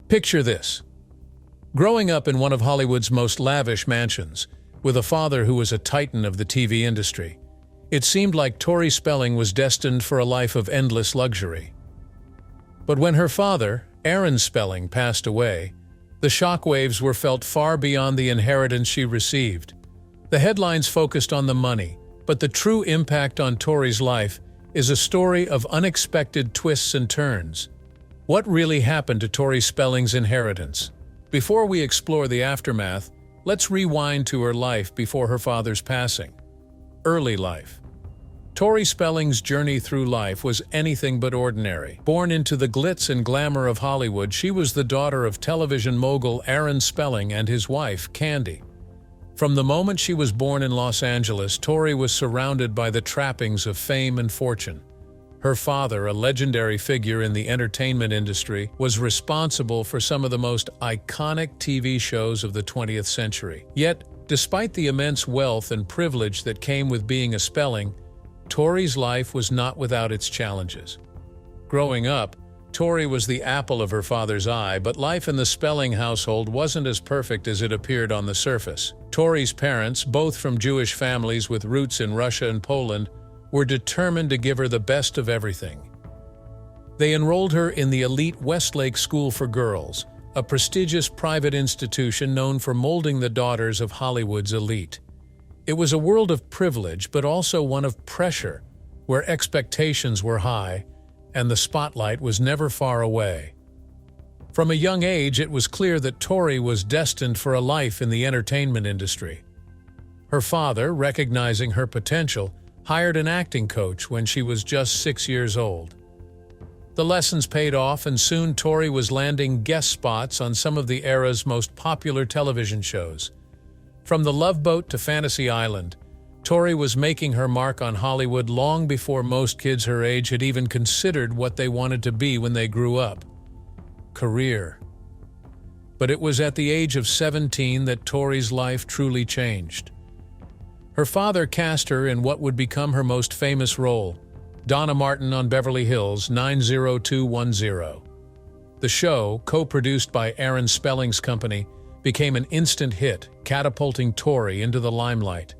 Picture this. Growing up in one of Hollywood's most lavish mansions, with a father who was a titan of the TV industry, it seemed like Tori Spelling was destined for a life of endless luxury. But when her father, Aaron Spelling, passed away, the shockwaves were felt far beyond the inheritance she received. The headlines focused on the money, but the true impact on Tori's life is a story of unexpected twists and turns. What really happened to Tori Spelling's inheritance? Before we explore the aftermath, let's rewind to her life before her father's passing. Early life. Tori Spelling's journey through life was anything but ordinary. Born into the glitz and glamour of Hollywood, she was the daughter of television mogul Aaron Spelling and his wife, Candy. From the moment she was born in Los Angeles, Tori was surrounded by the trappings of fame and fortune. Her father, a legendary figure in the entertainment industry, was responsible for some of the most iconic TV shows of the 20th century. Yet, despite the immense wealth and privilege that came with being a Spelling, Tori's life was not without its challenges. Growing up, Tori was the apple of her father's eye, but life in the Spelling household wasn't as perfect as it appeared on the surface. Tori's parents, both from Jewish families with roots in Russia and Poland, were determined to give her the best of everything. They enrolled her in the elite Westlake School for Girls, a prestigious private institution known for molding the daughters of Hollywood's elite. It was a world of privilege, but also one of pressure, where expectations were high and the spotlight was never far away. From a young age, it was clear that Tori was destined for a life in the entertainment industry. Her father, recognizing her potential, hired an acting coach when she was just 6 years old. The lessons paid off, and soon Tori was landing guest spots on some of the era's most popular television shows. From The Love Boat to Fantasy Island, Tori was making her mark on Hollywood long before most kids her age had even considered what they wanted to be when they grew up. Career. But it was at the age of 17 that Tori's life truly changed. Her father cast her in what would become her most famous role, Donna Martin on Beverly Hills 90210. The show, co-produced by Aaron Spelling's company, became an instant hit, catapulting Tori into the limelight.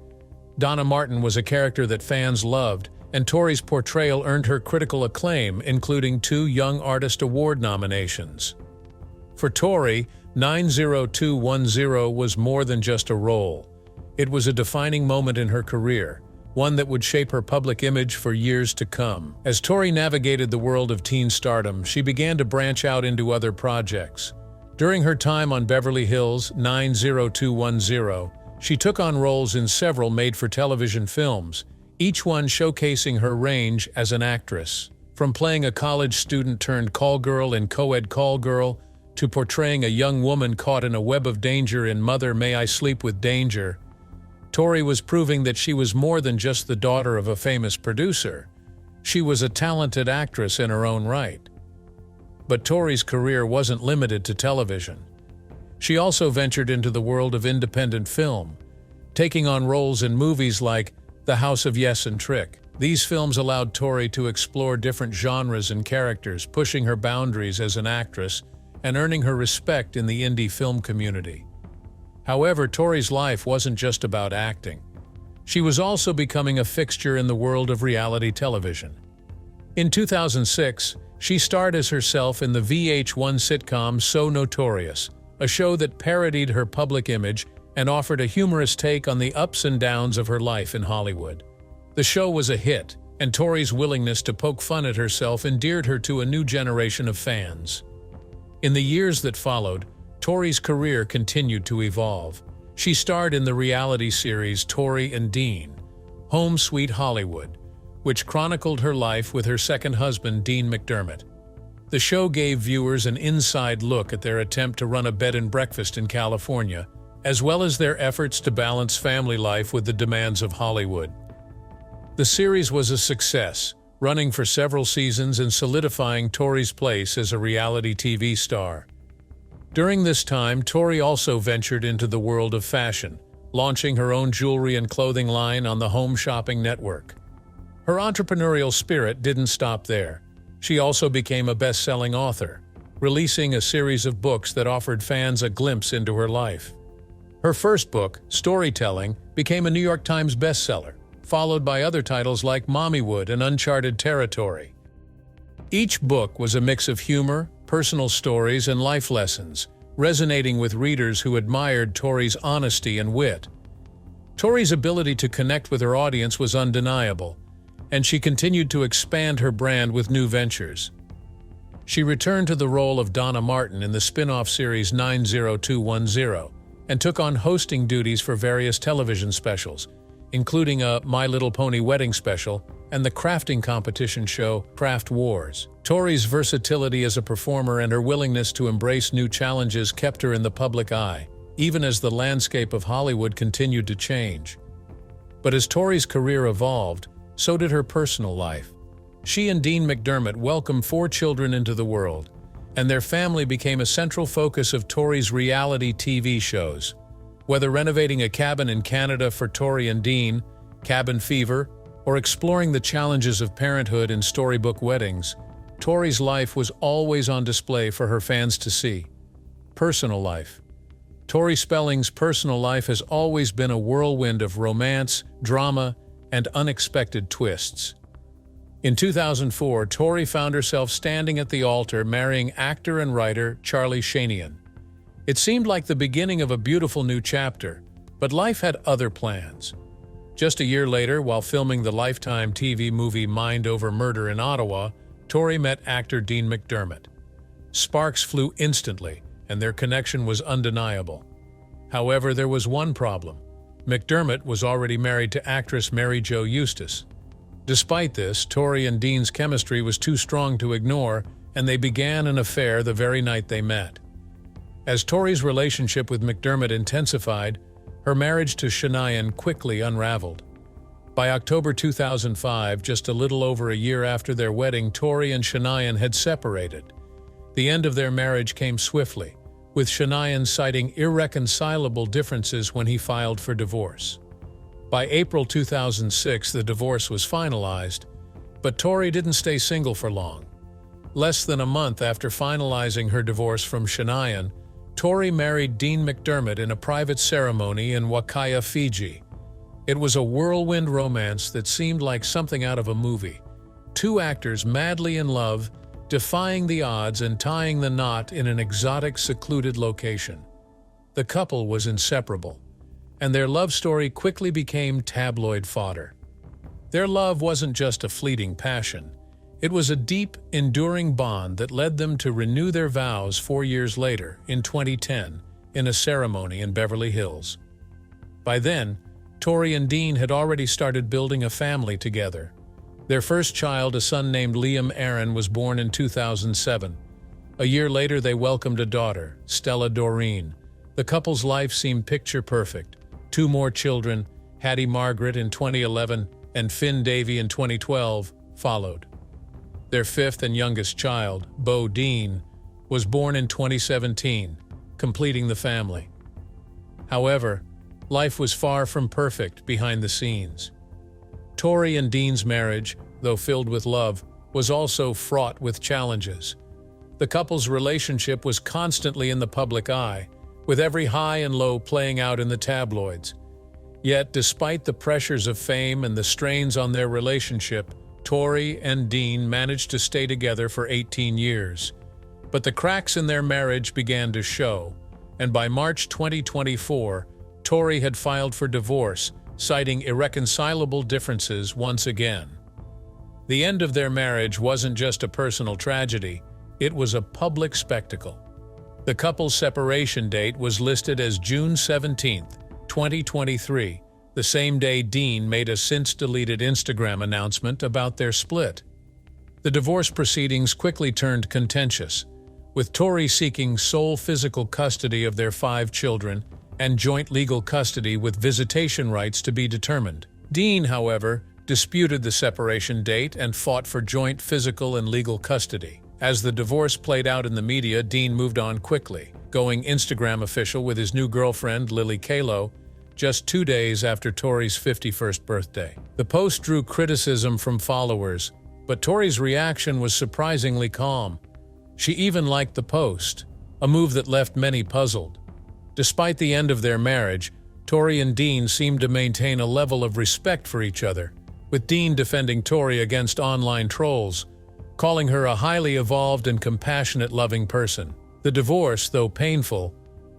Donna Martin was a character that fans loved, and Tori's portrayal earned her critical acclaim, including 2 Young Artist Award nominations. For Tori, 90210 was more than just a role. It was a defining moment in her career, one that would shape her public image for years to come. As Tori navigated the world of teen stardom, she began to branch out into other projects. During her time on Beverly Hills 90210, she took on roles in several made-for-television films, each one showcasing her range as an actress. From playing a college student turned call girl in Co-Ed Call Girl, to portraying a young woman caught in a web of danger in Mother May I Sleep with Danger, Tori was proving that she was more than just the daughter of a famous producer. She was a talented actress in her own right. But Tori's career wasn't limited to television. She also ventured into the world of independent film, taking on roles in movies like The House of Yes and Trick. These films allowed Tori to explore different genres and characters, pushing her boundaries as an actress and earning her respect in the indie film community. However, Tori's life wasn't just about acting. She was also becoming a fixture in the world of reality television. In 2006, she starred as herself in the VH1 sitcom So Notorious, a show that parodied her public image and offered a humorous take on the ups and downs of her life in Hollywood. The show was a hit, and Tori's willingness to poke fun at herself endeared her to a new generation of fans. In the years that followed, Tori's career continued to evolve. She starred in the reality series Tori and Dean, Home Sweet Hollywood, which chronicled her life with her second husband, Dean McDermott. The show gave viewers an inside look at their attempt to run a bed and breakfast in California, as well as their efforts to balance family life with the demands of Hollywood. The series was a success, running for several seasons and solidifying Tori's place as a reality TV star. During this time, Tori also ventured into the world of fashion, launching her own jewelry and clothing line on the Home Shopping Network. Her entrepreneurial spirit didn't stop there. She also became a best-selling author. releasing a series of books that offered fans a glimpse into her life. Her first book, Storytelling, became a New York Times bestseller, followed by other titles like Mommywood and Uncharted Territory. Each book was a mix of humor, personal stories, and life lessons, resonating with readers who admired Tori's honesty and wit. Tori's ability to connect with her audience was undeniable, and she continued to expand her brand with new ventures. She returned to the role of Donna Martin in the spin-off series 90210 and took on hosting duties for various television specials, including a My Little Pony wedding special and the crafting competition show Craft Wars. Tori's versatility as a performer and her willingness to embrace new challenges kept her in the public eye, even as the landscape of Hollywood continued to change. But as Tori's career evolved, so did her personal life. She and Dean McDermott welcomed 4 children into the world, and their family became a central focus of Tori's reality TV shows. Whether renovating a cabin in Canada for Tori and Dean, Cabin Fever, or exploring the challenges of parenthood in storybook weddings, Tori's life was always on display for her fans to see. Personal life. Tori Spelling's personal life has always been a whirlwind of romance, drama, and unexpected twists. In 2004, Tori found herself standing at the altar marrying actor and writer Charlie Shanian. It seemed like the beginning of a beautiful new chapter, but life had other plans. Just a year later, while filming the Lifetime TV movie Mind Over Murder in Ottawa, Tori met actor Dean McDermott. Sparks flew instantly, and their connection was undeniable. However, there was one problem. McDermott was already married to actress Mary Jo Eustace. Despite this, Tori and Dean's chemistry was too strong to ignore, and they began an affair the very night they met. As Tori's relationship with McDermott intensified, her marriage to Shanian quickly unraveled. By October 2005, just a little over a year after their wedding, Tori and Shanian had separated. The end of their marriage came swiftly, with Shanian citing irreconcilable differences when he filed for divorce. By April 2006, the divorce was finalized, but Tori didn't stay single for long. Less than a month after finalizing her divorce from Shanian, Tori married Dean McDermott in a private ceremony in Wakaya, Fiji. It was a whirlwind romance that seemed like something out of a movie. 2 actors madly in love, defying the odds and tying the knot in an exotic, secluded location. The couple was inseparable, and their love story quickly became tabloid fodder. Their love wasn't just a fleeting passion. It was a deep, enduring bond that led them to renew their vows 4 years later, in 2010, in a ceremony in Beverly Hills. By then, Tori and Dean had already started building a family together. Their first child, a son named Liam Aaron, was born in 2007. A year later, they welcomed a daughter, Stella Doreen. The couple's life seemed picture-perfect. 2 more children, Hattie Margaret in 2011 and Finn Davey in 2012, followed. Their 5th and youngest child, Bo Dean, was born in 2017, completing the family. However, life was far from perfect behind the scenes. Tori and Dean's marriage, though filled with love, was also fraught with challenges. The couple's relationship was constantly in the public eye, with every high and low playing out in the tabloids. Yet, despite the pressures of fame and the strains on their relationship, Tori and Dean managed to stay together for 18 years. But the cracks in their marriage began to show, and by March 2024, Tori had filed for divorce, citing irreconcilable differences once again. The end of their marriage wasn't just a personal tragedy, it was a public spectacle. The couple's separation date was listed as June 17, 2023, the same day Dean made a since-deleted Instagram announcement about their split. The divorce proceedings quickly turned contentious, with Tori seeking sole physical custody of their 5 children and joint legal custody with visitation rights to be determined. Dean, however, disputed the separation date and fought for joint physical and legal custody. As the divorce played out in the media, Dean moved on quickly, going Instagram official with his new girlfriend, Lily Kalo, just 2 days after Tori's 51st birthday. The post drew criticism from followers, but Tori's reaction was surprisingly calm. She even liked the post, a move that left many puzzled. Despite the end of their marriage, Tori and Dean seemed to maintain a level of respect for each other, with Dean defending Tori against online trolls, calling her a highly evolved and compassionate, loving person. The divorce, though painful,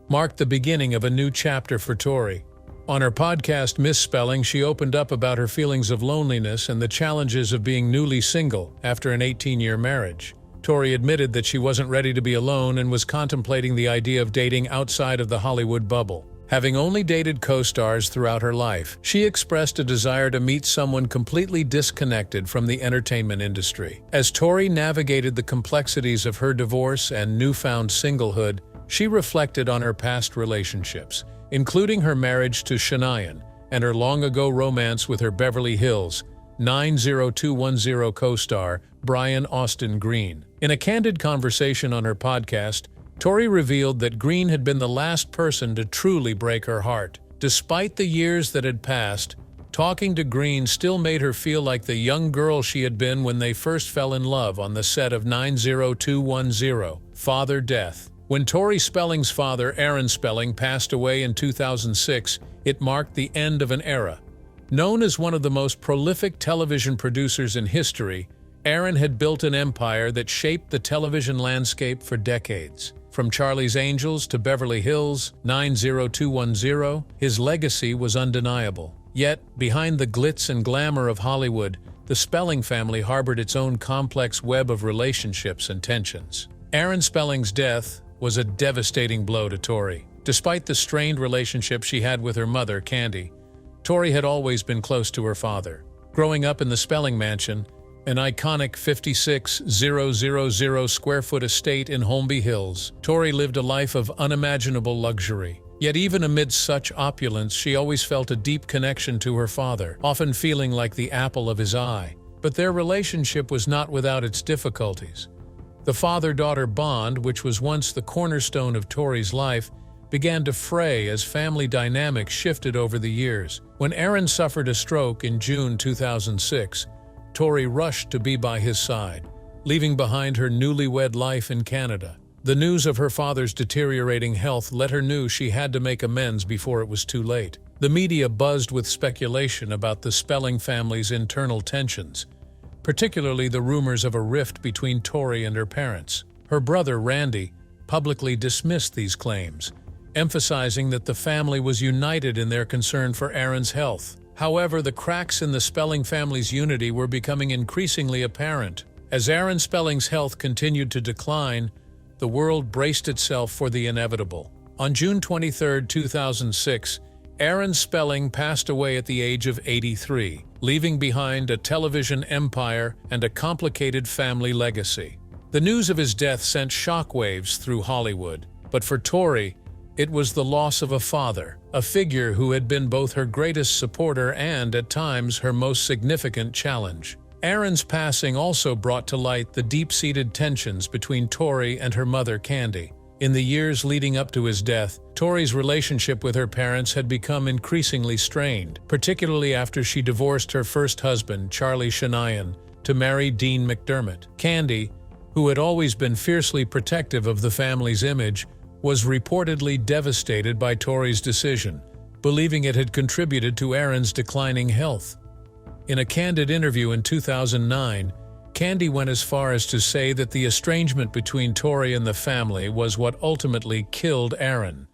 marked the beginning of a new chapter for Tori. On her podcast Misspelling, she opened up about her feelings of loneliness and the challenges of being newly single after an 18-year marriage. Tori admitted that she wasn't ready to be alone and was contemplating the idea of dating outside of the Hollywood bubble. Having only dated co-stars throughout her life, she expressed a desire to meet someone completely disconnected from the entertainment industry. As Tori navigated the complexities of her divorce and newfound singlehood, she reflected on her past relationships, including her marriage to Shania and her long-ago romance with her Beverly Hills 90210 co-star Brian Austin Green. In a candid conversation on her podcast, Tori revealed that Green had been the last person to truly break her heart. Despite the years that had passed, talking to Green still made her feel like the young girl she had been when they first fell in love on the set of 90210. Father death. When Tori Spelling's father, Aaron Spelling, passed away in 2006, it marked the end of an era. Known as one of the most prolific television producers in history, Aaron had built an empire that shaped the television landscape for decades. From Charlie's Angels to Beverly Hills 90210, his legacy was undeniable. Yet, behind the glitz and glamour of Hollywood, the Spelling family harbored its own complex web of relationships and tensions. Aaron Spelling's death was a devastating blow to Tori. Despite the strained relationship she had with her mother, Candy, Tori had always been close to her father. Growing up in the Spelling mansion, an iconic 56,000 square foot estate in Holmby Hills, Tori lived a life of unimaginable luxury. Yet even amid such opulence, she always felt a deep connection to her father, often feeling like the apple of his eye. But their relationship was not without its difficulties. The father-daughter bond, which was once the cornerstone of Tori's life, began to fray as family dynamics shifted over the years. When Aaron suffered a stroke in June 2006, Tori rushed to be by his side, leaving behind her newlywed life in Canada. The news of her father's deteriorating health let her know she had to make amends before it was too late. The media buzzed with speculation about the Spelling family's internal tensions, particularly the rumors of a rift between Tori and her parents. Her brother, Randy, publicly dismissed these claims, emphasizing that the family was united in their concern for Aaron's health. However, the cracks in the Spelling family's unity were becoming increasingly apparent. As Aaron Spelling's health continued to decline, the world braced itself for the inevitable. On June 23, 2006, Aaron Spelling passed away at the age of 83, leaving behind a television empire and a complicated family legacy. The news of his death sent shockwaves through Hollywood, but for Tori, it was the loss of a father, a figure who had been both her greatest supporter and, at times, her most significant challenge. Aaron's passing also brought to light the deep-seated tensions between Tori and her mother, Candy. In the years leading up to his death, Tori's relationship with her parents had become increasingly strained, particularly after she divorced her first husband, Charlie Shania, to marry Dean McDermott. Candy, who had always been fiercely protective of the family's image, was reportedly devastated by Tori's decision, believing it had contributed to Aaron's declining health. In a candid interview in 2009, Candy went as far as to say that the estrangement between Tori and the family was what ultimately killed Aaron,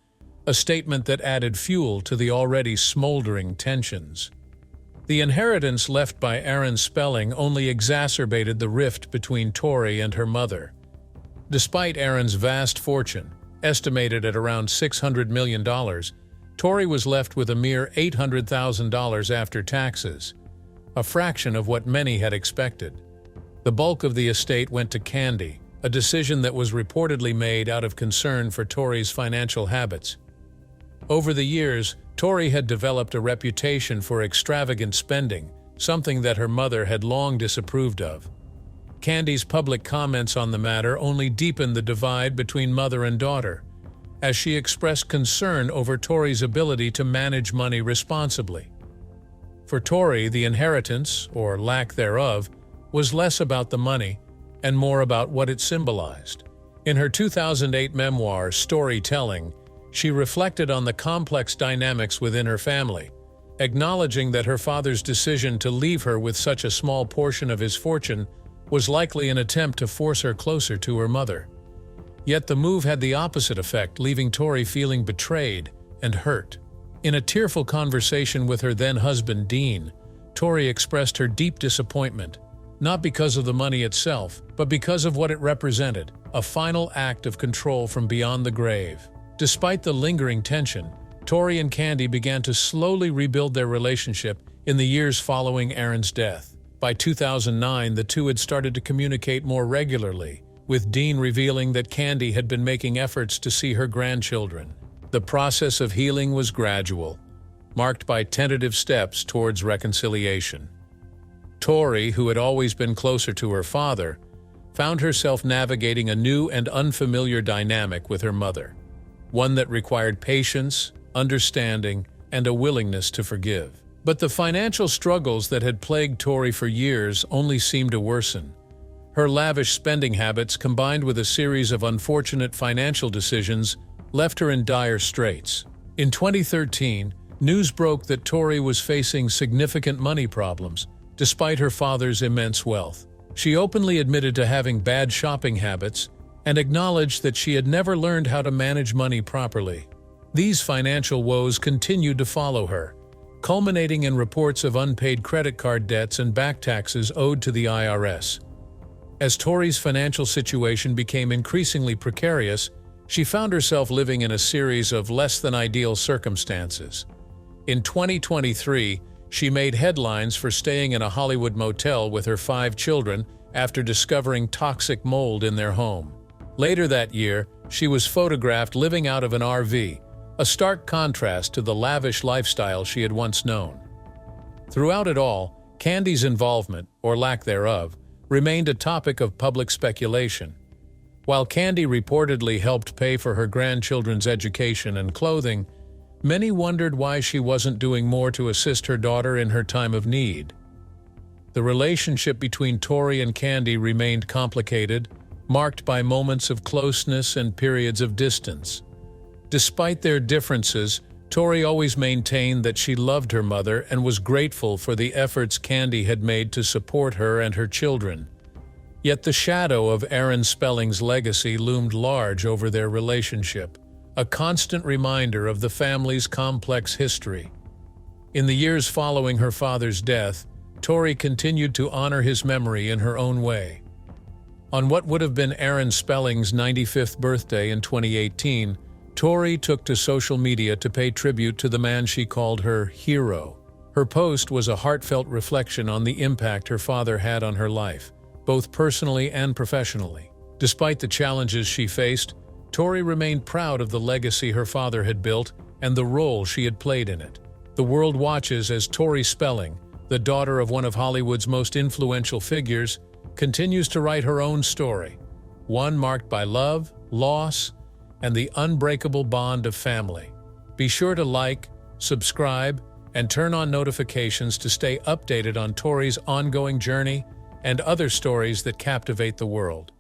a statement that added fuel to the already smoldering tensions. The inheritance left by Aaron Spelling only exacerbated the rift between Tori and her mother. Despite Aaron's vast fortune, estimated at around $600 million, Tori was left with a mere $800,000 after taxes, a fraction of what many had expected. The bulk of the estate went to Candy, a decision that was reportedly made out of concern for Tori's financial habits. Over the years, Tori had developed a reputation for extravagant spending, something that her mother had long disapproved of. Candy's public comments on the matter only deepened the divide between mother and daughter, as she expressed concern over Tori's ability to manage money responsibly. For Tori, the inheritance, or lack thereof, was less about the money and more about what it symbolized. In her 2008 memoir, Storytelling, she reflected on the complex dynamics within her family, acknowledging that her father's decision to leave her with such a small portion of his fortune was likely an attempt to force her closer to her mother. Yet the move had the opposite effect, leaving Tori feeling betrayed and hurt. In a tearful conversation with her then-husband Dean, Tori expressed her deep disappointment, not because of the money itself, but because of what it represented, a final act of control from beyond the grave. Despite the lingering tension, Tori and Candy began to slowly rebuild their relationship in the years following Aaron's death. By 2009, the two had started to communicate more regularly, with Dean revealing that Candy had been making efforts to see her grandchildren. The process of healing was gradual, marked by tentative steps towards reconciliation. Tori, who had always been closer to her father, found herself navigating a new and unfamiliar dynamic with her mother, one that required patience, understanding, and a willingness to forgive. But the financial struggles that had plagued Tori for years only seemed to worsen. Her lavish spending habits, combined with a series of unfortunate financial decisions, left her in dire straits. In 2013, news broke that Tori was facing significant money problems, despite her father's immense wealth. She openly admitted to having bad shopping habits and acknowledged that she had never learned how to manage money properly. These financial woes continued to follow her, culminating in reports of unpaid credit card debts and back taxes owed to the IRS. As Tori's financial situation became increasingly precarious, she found herself living in a series of less-than-ideal circumstances. In 2023, she made headlines for staying in a Hollywood motel with her 5 children after discovering toxic mold in their home. Later that year, she was photographed living out of an RV, a stark contrast to the lavish lifestyle she had once known. Throughout it all, Candy's involvement, or lack thereof, remained a topic of public speculation. While Candy reportedly helped pay for her grandchildren's education and clothing, many wondered why she wasn't doing more to assist her daughter in her time of need. The relationship between Tori and Candy remained complicated, marked by moments of closeness and periods of distance. Despite their differences, Tori always maintained that she loved her mother and was grateful for the efforts Candy had made to support her and her children. Yet the shadow of Tori Spelling's legacy loomed large over their relationship, a constant reminder of the family's complex history. In the years following her father's death, Tori continued to honor his memory in her own way. On what would have been Tori Spelling's 95th birthday in 2018, Tori took to social media to pay tribute to the man she called her hero. Her post was a heartfelt reflection on the impact her father had on her life, both personally and professionally. Despite the challenges she faced, Tori remained proud of the legacy her father had built and the role she had played in it. The world watches as Tori Spelling, the daughter of one of Hollywood's most influential figures, continues to write her own story, one marked by love, loss, and the unbreakable bond of family. Be sure to like, subscribe, and turn on notifications to stay updated on Tori's ongoing journey and other stories that captivate the world.